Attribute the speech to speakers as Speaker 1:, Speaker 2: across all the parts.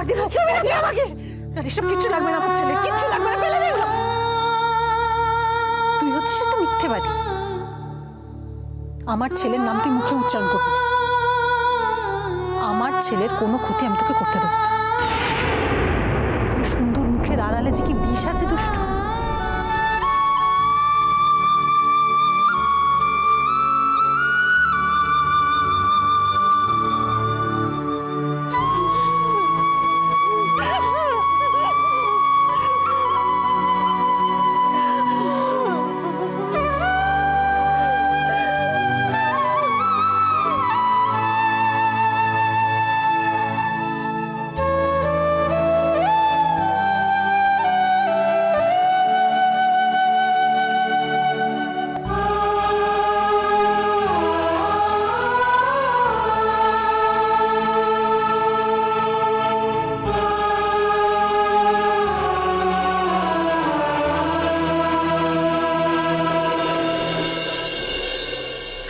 Speaker 1: দিতে হচ্ছে আমাকে। আর এসব কিচ্ছু লাগবে না আমার ছেলে, কিচ্ছু লাগবে না, ফেলে দে এগুলো। তুই হচ্ছিস একটা মিথ্যেবাদী। আমার ছেলের নাম তুই মুখে উচ্চারণ করবি না। আমার ছেলের কোনো ক্ষতি আমি তোকে করতে দেবো না। তোর সুন্দর মুখের আড়ালে যে কি বিষ আছে দুষ্টু।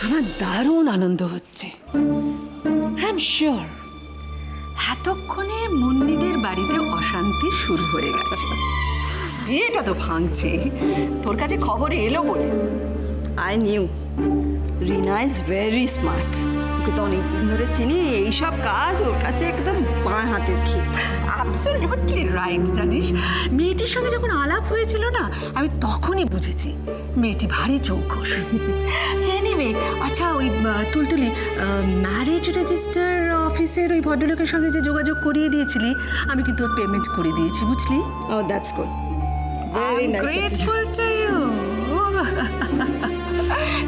Speaker 2: আমার দারুণ আনন্দ হচ্ছে। আই এম শিওর এতক্ষণে মুন্নিদের বাড়িতে অশান্তি শুরু হয়ে গেছে। বিয়েটা তো ভাঙছে, তোর কাছে খবর এলো বলে।
Speaker 3: I knew Rina is very smart. Okay তো অনেকদিন ধরে চিনি, এইসব কাজ ওর কাছে একদম বাঁ হাতের খেয়ে।
Speaker 2: Absolutely right. জানিস, মেয়েটির সঙ্গে যখন আলাপ হয়েছিল না, আমি তখনই বুঝেছি মেয়েটি ভারী চৌখস। এনিওয়ে, আচ্ছা ওই তুলতুলি ম্যারেজ রেজিস্টার অফিসের ওই ভদ্রলোকের সঙ্গে যে যোগাযোগ করিয়ে দিয়েছিলি, আমি কিন্তু ওর পেমেন্ট করে দিয়েছি, বুঝলি?
Speaker 3: Oh that's good, very nice.
Speaker 2: Grateful to you.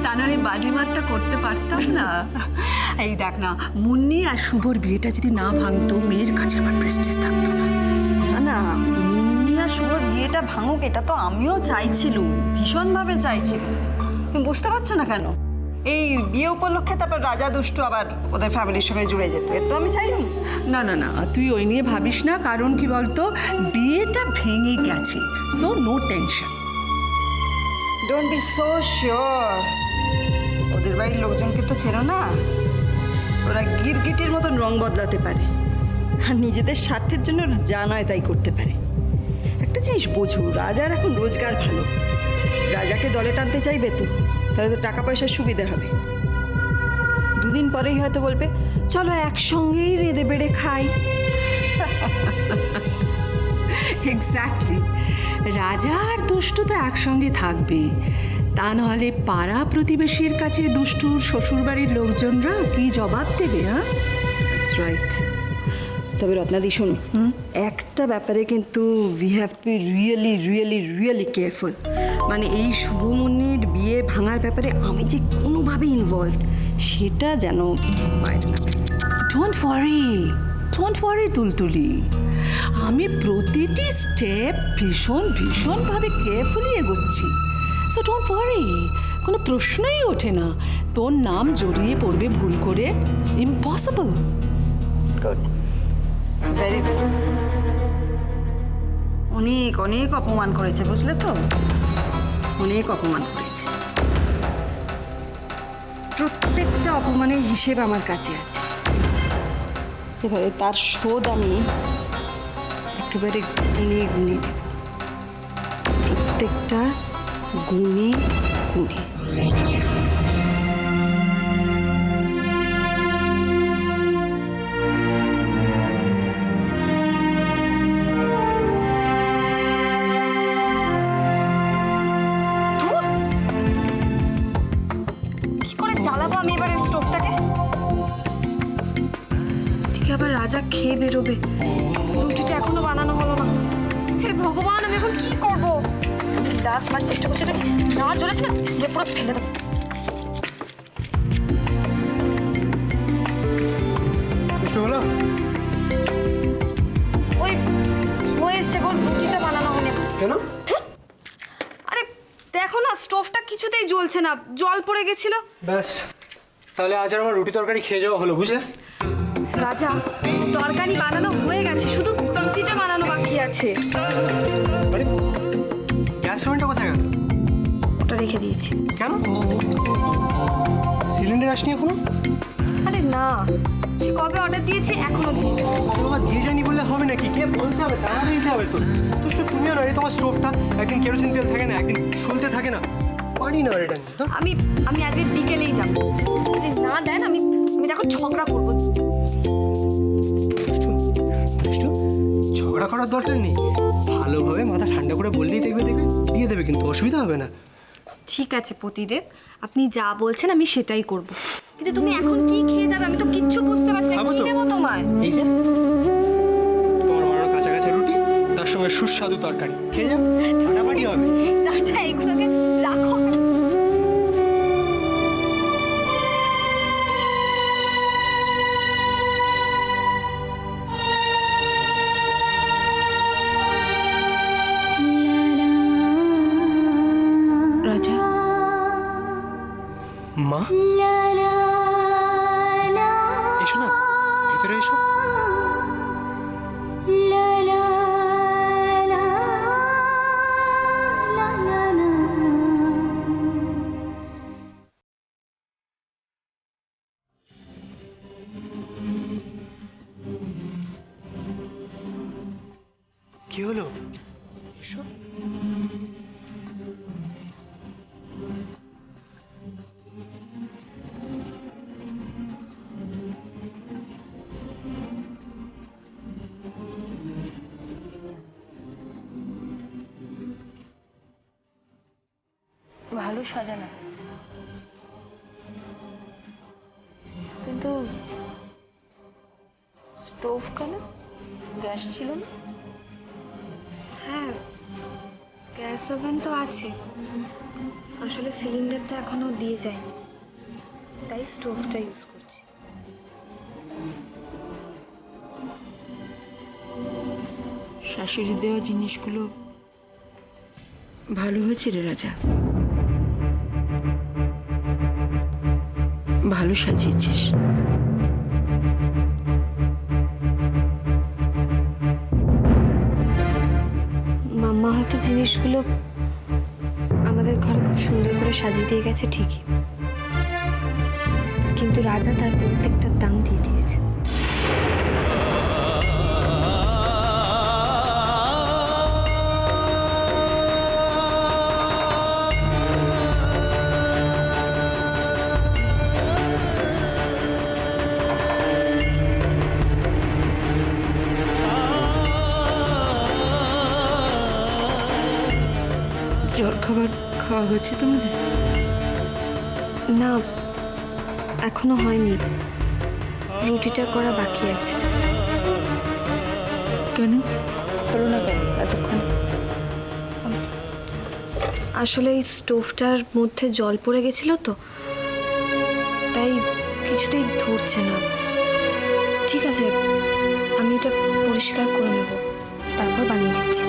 Speaker 2: তা নাহলে বাজিমাতটা করতে পারতাম না। এই দেখ না, মুন্নি আর শুভর বিয়েটা যদি না ভাঙতো, মেয়ের কাছে আমার প্রেস্টিজ থাকতো না।
Speaker 3: না না, মুন্নি আর শুভর বিয়েটা ভাঙুক, এটা তো আমিও চাইছিলুম, ভীষণভাবে চাইছিলুম। তুমি বুঝতে পারছো না কেন? এই বিয়ে উপলক্ষে তারপর রাজা দুষ্টু আবার ওদের ফ্যামিলির সঙ্গে জুড়ে যেত, এর তো আমি চাইলুম।
Speaker 2: না না না, তুই ওই নিয়ে ভাবিস না। কারণ কি বলতো, বিয়েটা ভেঙে গেছে, so no tension.
Speaker 3: Don't be so sure. ওদের বাড়ির লোকজনকে তো চেনো না, ওরা গিরগিটির মতন রং বদলাতে পারে, আর নিজেদের স্বার্থের জন্য যা নয় তাই করতে পারে। একটা জিনিস বোঝো, রাজার এখন রোজগার ভালো, রাজাকে দলে টানতে চাইবে তো, তাহলে তো টাকা পয়সার সুবিধা হবে। দুদিন পরেই হয়তো বলবে চলো একসঙ্গেই রেঁধে বেড়ে খাই।
Speaker 2: এক্স্যাক্টলি, রাজা আর দুষ্টু তো একসঙ্গে থাকবে। তা নাহলে পাড়া প্রতিবেশীর কাছে দুষ্টুর শ্বশুরবাড়ির লোকজনরা কি জবাব দেবে? হ্যাঁ,
Speaker 3: দ্যাটস রাইট। তবে রত্নাদি শোনো, একটা ব্যাপারে কিন্তু we have to be really really really careful. মানে এই শুভমন্নির বিয়ে ভাঙার ব্যাপারে আমি যে কোনোভাবে ইনভলভড, সেটা যেন বাইরে না।
Speaker 2: Don't worry Tultuli. আমি প্রতিটি স্টেপ ভীষণভাবে কেয়ারফুলি এগোচ্ছি, সো ডোন্ট ওয়ারি। কোনো প্রশ্নই ওঠে না তোর নাম জড়িয়ে পড়বে ভুল করে। ইম্পসিবল।
Speaker 3: Good, very good. অনেক অনেক অপমান করেছে, বুঝলে তো, অনেক অপমান করেছে। প্রত্যেকটা অপমানের হিসেব আমার কাছে আছে। এবারে তার শোধ আমি একেবারে গুনে গুনে দেব, প্রত্যেকটা গুনে গুনে।
Speaker 4: কি করে চালাবো আমি এবার স্টোভটাকে? ঠিক আবার রাজা খেয়ে বেরোবে, রুটিটা এখনো বানানো হলো না। হে ভগবান, আমি এখন কি করবো? লাস্ট মার চেষ্টা করছি, না জ্বলেছে না, যে পুরো ফেলে দেবো।
Speaker 5: হলো
Speaker 4: ওই হয়েছে গো, রুটিটা বানানো হয়নি।
Speaker 5: কেন?
Speaker 4: আরে দেখো না, স্টোভটা কিছুতেই জ্বলছে না, জল পড়ে গেছিল।
Speaker 5: ব্যাস, তাহলে আজ আর আমার রুটি তরকারি খেয়ে যাওয়া হলো, বুঝলে?
Speaker 4: রাজা, তরকারি বানানো হয়ে গেছে, শুধু রুটিটা বানানো বাকি আছে।
Speaker 5: আরে গ্যাস ওভেনটা কোথায় গেল?
Speaker 4: ওটা রেখে দিয়েছি।
Speaker 5: কেন? সিলিন্ডার আসনি এখনো?
Speaker 4: আরে না, সে কবে অর্ডার দিয়েছে, এখনো দিয়েছে।
Speaker 5: বাবা দিয়ে যায়নি বললে হবে না। নাকি? কে বলতে হবে, টানা দিতে হবে তো। তো তুমিও না, তোমার স্টোভটা একদিন কেরোসিন তেল থাকে না, একদিন শুনতে থাকে না, পারি না এটা নিয়ে। তো
Speaker 4: আমি আজকে বিকেলেই যাবো। যদি না দেন আমি দেখো ঝগড়া করবো।
Speaker 5: দুষ্টু, ঝগড়া করার দরকার নেই, ভালোভাবে মাথা ঠান্ডা করে বললেই দেখবে দিয়ে দেবে, কিন্তু অসুবিধা হবে না।
Speaker 4: ঠিক আছে পতিদেব, আপনি যা বলছেন আমি সেটাই করব। কিন্তু তুমি এখন কি খেয়ে যাবে? আমি তো কিচ্ছু বুঝতে পারছি না।
Speaker 5: খাবো
Speaker 4: কি
Speaker 5: তো।
Speaker 4: দেবো তোমায়?
Speaker 5: এই যে তোমার বানানো কাঁচা কাঁচা রুটি, তার সঙ্গে সুস্বাদু তরকারি খেয়ে যাও, ফাটাফাটি হবে।
Speaker 4: রাজা এগুলোকে রাখো।
Speaker 2: রাজা,
Speaker 5: মা এসো না, ভেতরে এসো। কি হলো? এসো।
Speaker 6: ভালো সাজানো হয়েছে, কিন্তু স্টোভ কেন? গ্যাস ছিল না?
Speaker 4: হ্যাঁ, গ্যাস ওভেন তো আছে, আসলে সিলিন্ডারটা এখনো দিয়ে যায়নি, তাই স্টোভটা ইউজ করছি।
Speaker 2: শাশুড়ি দেওয়া জিনিসগুলো ভালো হয়েছে রে রাজা, ভালো সাজিয়েছিস।
Speaker 4: মাম্মা হয়তো জিনিসগুলো আমাদের ঘরে খুব সুন্দর করে সাজিয়ে দিয়ে গেছে ঠিকই, কিন্তু রাজা তার প্রত্যেকটার দাম দিয়ে দিয়েছে।
Speaker 2: জল খাবার খাওয়া হয়েছে তোমাদের?
Speaker 4: না, এখনো হয়নি, রুটিটা করা বাকি আছে।
Speaker 2: কেন?
Speaker 1: হলো না কেন এতক্ষণ?
Speaker 4: আসলে এই স্টোভটার মধ্যে জল পড়ে গেছিল তো, তাই কিছুতেই ধরছে না। ঠিক আছে, আমি এটা পরিষ্কার করে নেব, তারপর বানিয়ে দিচ্ছি।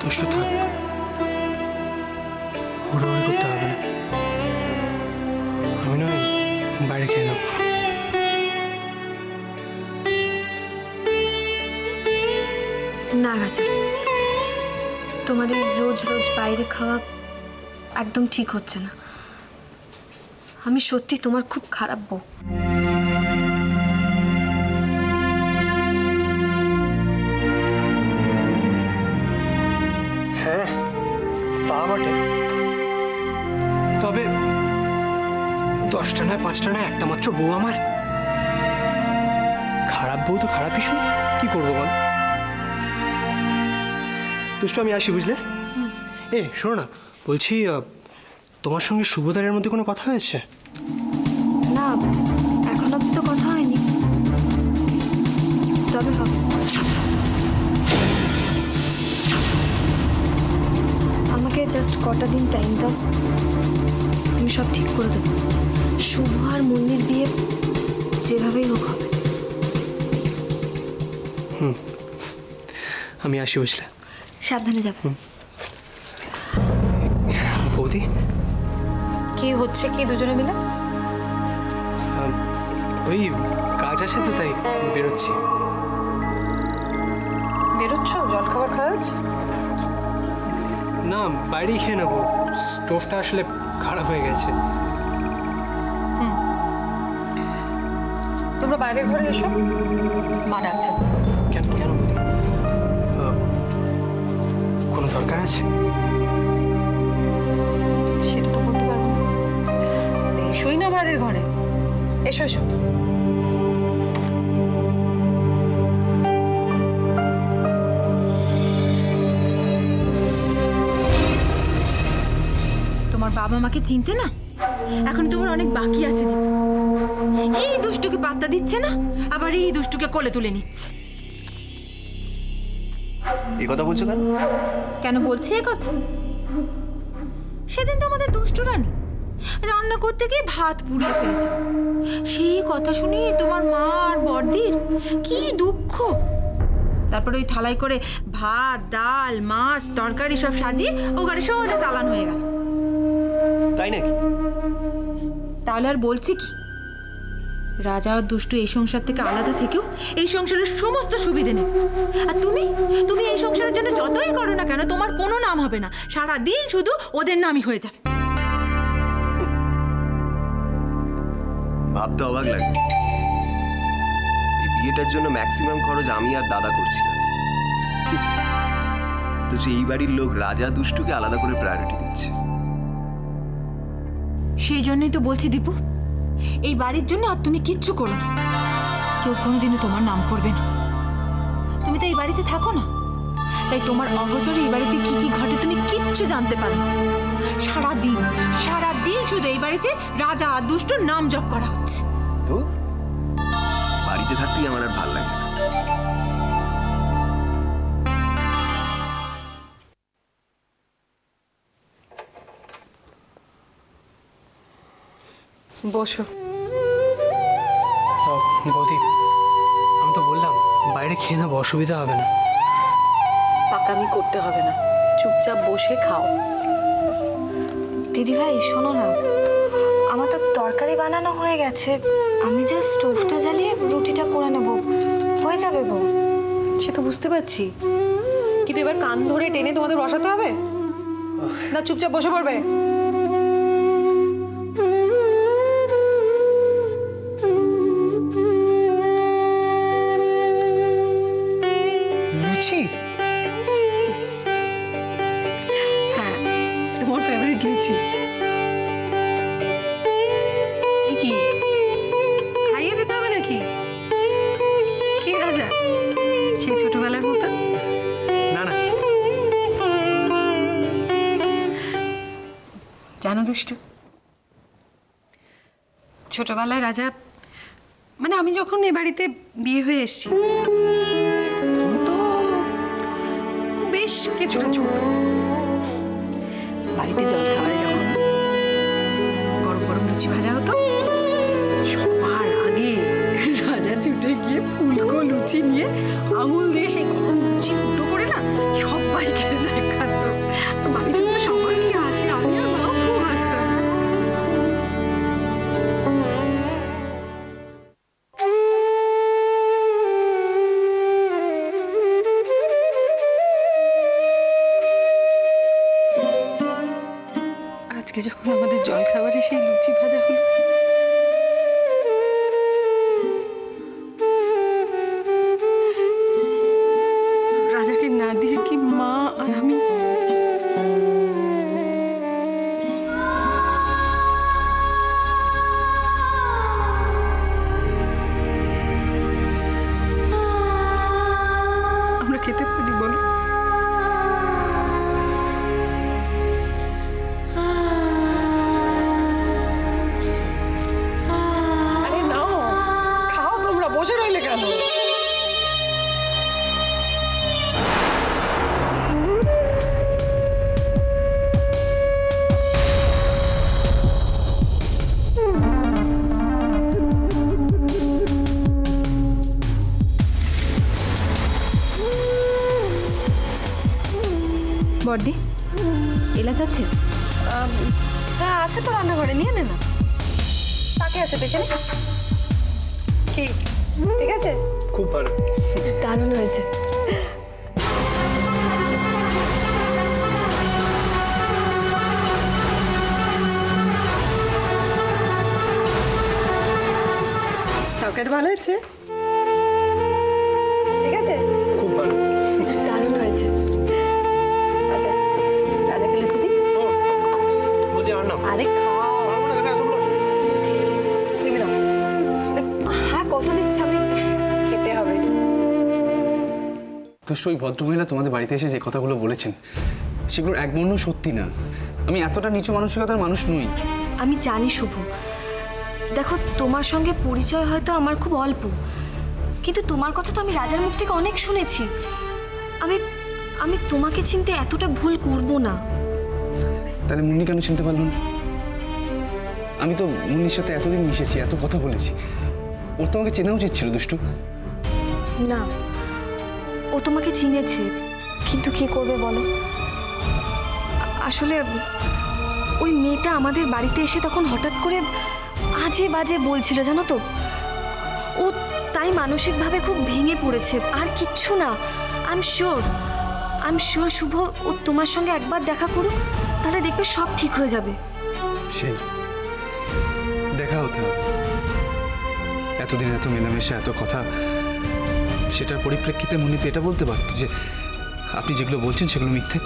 Speaker 5: দুষ্টু থাক, হুড়োহুড়ি করতে হবে না, আমি নয় বাইরে খেয়ে নেবো।
Speaker 4: না রাজা, তোমার এই রোজ রোজ বাইরে খাওয়া একদম ঠিক হচ্ছে না। আমি সত্যি তোমার খুব খারাপ বউ।
Speaker 5: হ্যাঁ তা বটে, তবে 10টা নয় 5টা নয় একটা মাত্র বউ আমার। খারাপ বউ তো খারাপই শুন, কি করবো বল? দুষ্টু আমি আসি, বুঝলে? এ শোনো না, বলছি তোমার সঙ্গে শুভদারের মধ্যে কোনো কথা হয়েছে?
Speaker 4: না, এখন অব্দি তো কথা হয়নি, তবে হবে। আমাকে জাস্ট কটা দিন টাইম দাও, আমি সব ঠিক করে দেবো। শুভ আর মুন্নির বিয়ে যেভাবেই হোক হবে।
Speaker 5: আমি আসি, বুঝলে?
Speaker 4: সাবধানে যাবে।
Speaker 5: বৌদি,
Speaker 1: কি হচ্ছে কি দুজনে মিলে?
Speaker 5: ওই কাজ আছে তো, তাই বেরোচ্ছি।
Speaker 1: বেরোচ্ছ? জলখাবার খাওয়া হচ্ছে?
Speaker 5: না, বাইরেই খেয়ে নেবো, স্টোভটা আসলে খারাপ হয়ে গেছে।
Speaker 1: তোমরা বাইরের ঘরে এসো, মা ডাকছে।
Speaker 5: কেন কেন বৌদি? কোনো দরকার আছে?
Speaker 1: সেটা তো বলতে পারবো না। এসোই না বাইরের ঘরে, এসো এসো।
Speaker 2: তোমার বাবা মাকে চিনতে না? এখন তোমার অনেক বাকি আছে দীপু। এই দুষ্টুকে পাত্তা দিচ্ছে না, আবার এই দুষ্টুকে কোলে তুলে নিচ্ছে।
Speaker 7: এই কথা বলছো কেন?
Speaker 2: কেন বলছি এ কথা? সেদিন তো আমাদের দুষ্টু রানী রান্না করতে গিয়ে ভাত পুড়িয়ে ফেলেছে। সেই কথা শুনি তোমার মা আর বড়দির কি দুঃখ। তারপরে ওই থালায় করে ভাত, ডাল, মাছ, তরকারি সব সাজিয়ে ও গাড়ি সহজে চালান হয়ে গেল।
Speaker 7: তাই নাকি?
Speaker 2: তাহলে আর বলছি কি, রাজা আর দুষ্টু এই সংসার থেকে আলাদা থেকেও এই সংসারের সমস্ত সুবিধে নেবে। আর তুমি তুমি এই সংসারের জন্য যতই করো না কেন, তোমার কোনো নাম হবে না। সারা দিন শুধু ওদের নামই হয়ে যাবে।
Speaker 7: ভাবতে অবাক লাগে, এই বিয়েটার জন্য ম্যাক্সিমাম খরচ আমি আর দাদা করছিলাম, তো এই বাড়ির লোক রাজা দুষ্টুকে আলাদা করে প্রায়োরিটি দিচ্ছে।
Speaker 2: সেই জন্যই তো বলছি দীপু, এই বাড়ির জন্য আর তুমি কিচ্ছু করো না। কেউ কোনোদিনও তোমার নাম করবে না। তুমি তো এই বাড়িতে থাকো না, তাই তোমার অগোচরে এই বাড়িতে কি কি ঘটে তুমি কিচ্ছু জানতে পারো না। সারাদিন শুধু এই বাড়িতে রাজা আর দুষ্টুর নাম জপ করা হচ্ছে।
Speaker 7: তো বাড়িতে থাকতেই আমার আর ভাল লাগে না।
Speaker 1: বসো।
Speaker 5: বৌদি, আমি তো বললাম বাইরে খেয়ে নেবো, অসুবিধা হবে না।
Speaker 1: পাকামি করতে হবে না, চুপচাপ বসে খাও।
Speaker 4: দিদিভাই শোনো না, আমার তো তরকারি বানানো হয়ে গেছে, আমি জাস্ট স্টোভটা জ্বালিয়ে রুটিটা করে নেব, হয়ে যাবে গো।
Speaker 1: সে তো বুঝতে পারছি, কিন্তু এবার কান ধরে টেনে তোমাদের বসাতে হবে না? চুপচাপ বসে পড়বে।
Speaker 5: লুচি?
Speaker 2: হ্যাঁ, তোমার ফেভারিট লুচি। কি খাইয়ে দিতে হবে নাকি? কি রাজা, সেই ছোটবেলার মতো?
Speaker 5: না না,
Speaker 2: জানো দুষ্টু, ছোটবেলায় রাজা, মানে আমি যখন এ বাড়িতে বিয়ে হয়ে এসেছি তখন তো বেশ কিছুটা ছোট। বাড়িতে জল খাবারে যখন গরম গরম লুচি ভাজা হতো, সবার আগে রাজা ছুটে গিয়ে ফুলকো লুচি নিয়ে আঙুল দিয়ে সেই গরম লুচি ফুটো করে না সবাইকে দেখাতো। বাড়ির শুধু সবার কি হাসি, আমি আর মাও খুব হাসতাম। আজকে যখন আমাদের জলখাবারে সেই লুচি ভাজা হলো, রাজাকে না দিয়ে কি মা আর আমি আমরা খেতে পারি বলো?
Speaker 4: বর্দি এলাচ আছে? হ্যাঁ আছে তো রান্নাঘরে, নিয়ে নে না।
Speaker 3: তাকে আছে দেখে নে। কি ঠিক আছে?
Speaker 5: খুব ভালো।
Speaker 4: দারুণ হয়েছে।
Speaker 3: তরকারি ভালো হয়েছে? ঠিক আছে?
Speaker 5: খুব ভালো।
Speaker 4: দারুণ হয়েছে।
Speaker 3: আচ্ছা রাজাকে লুচি দি।
Speaker 5: বলছি আর না।
Speaker 3: আরে খাও। তুমি নাও।
Speaker 4: হ্যাঁ কত দিচ্ছে? আমি
Speaker 3: খেতে হবে।
Speaker 8: তো ওই ভদ্রমহিলা তোমাদের বাড়িতে এসে যে কথাগুলো বলেছেন সেগুলো একবর্ণ সত্যি না। আমি এতটা নিচু মানসিকতার মানুষ নই।
Speaker 4: আমি জানি শুভ, দেখো তোমার সঙ্গে পরিচয় হয়তো আমার খুব অল্প, কিন্তু তোমার কথা তো আমি রাজার মুখ থেকে অনেক শুনেছি। আমি আমি তোমাকে চিনতে এতটা ভুল করব না।
Speaker 8: তাহলে মুন্নি কেন চিনতে পারলো না? আমি তো মুন্নির সাথে এতদিন মিশেছি, এত কথা বলেছি, ওর তোমাকে চেনা উচিত ছিল দুষ্টু।
Speaker 4: না, ও তোমাকে চিনেছে, কিন্তু কি করবে বলো? আসলে ওই মেয়েটা আমাদের বাড়িতে এসে তখন হঠাৎ করে আজে বাজে বলছিল, জানো তো। ও তাই মানসিকভাবে খুব ভেঙে পড়েছে, আর কিচ্ছু না। আই এম শিওর শুভ, ও তোমার সঙ্গে একবার দেখা করুক, তাহলে দেখবে সব ঠিক হয়ে যাবে।
Speaker 8: সেই দেখা হতে হবে। এতদিন এত মেলামেশা, এত কথা, সেটার পরিপ্রেক্ষিতে মুন্নি তো এটা বলতে পারত যে আপনি যেগুলো বলছেন সেগুলো মিথ্যে।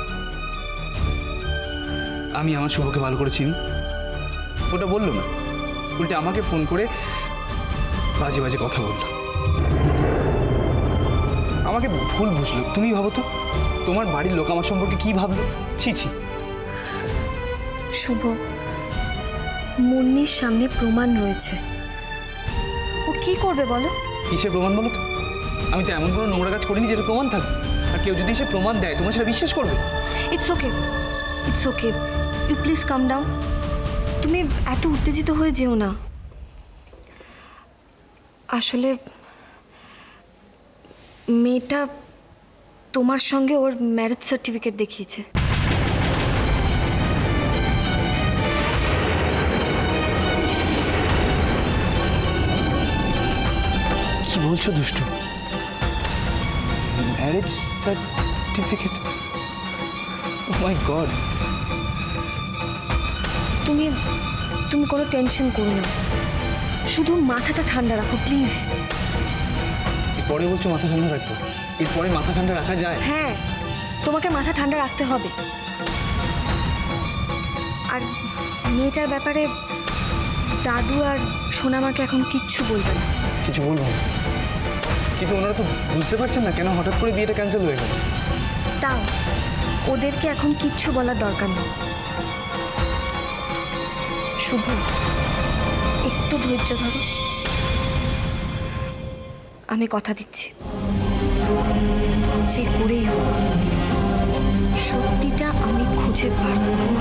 Speaker 8: আমি আমার শুভকে ভালো করে চিনি, ওটা বললো না, উল্টে আমাকে ফোন করে বাজে বাজে কথা বললো, আমাকে ভুল বুঝলো। তুমি ভাবো তো তোমার বাড়ির লোক আমার সম্পর্কে কি ভাবলো? ছি ছি।
Speaker 4: শুভ, মুন্নির সামনে প্রমাণ রয়েছে, ও কি করবে বলো?
Speaker 8: কিসের প্রমাণ বলো তো? আমি তো এমন কোনো নোংরা কাজ করিনি যেটা প্রমাণ থাকবে। আর কেউ যদি এসে প্রমাণ দেয় তোমার সেটা বিশ্বাস করবে?
Speaker 4: It's okay, you please calm down. তুমি এত উত্তেজিত হয়ে যেও না। আসলে মেয়েটা তোমার সঙ্গে ওর ম্যারেজ সার্টিফিকেট দেখিয়েছে।
Speaker 8: কি বলছো দুষ্টু? Marriage certificate? Oh my God!
Speaker 4: তুমি কোনো টেনশন করো না, শুধু মাথাটা ঠান্ডা রাখো প্লিজ।
Speaker 8: এরপরে বলছো মাথা ঠান্ডা রাখবো? এরপরে মাথা ঠান্ডা রাখা যায়?
Speaker 4: হ্যাঁ, তোমাকে মাথা ঠান্ডা রাখতে হবে। আর মেয়েটার ব্যাপারে দাদু আর সোনামাকে এখন কিচ্ছু বলবে না।
Speaker 8: কিছু বলবো না, কিন্তু ওনারা তো বুঝতে পারছেন না কেন হঠাৎ করে বিয়েটা ক্যান্সেল হয়ে গেল।
Speaker 4: তাও ওদেরকে এখন কিচ্ছু বলার দরকার নেই। শুভ, একটু ধৈর্য ধরো, আমি কথা দিচ্ছি, যে করেই হোক সত্যিটা আমি খুঁজে বার করব।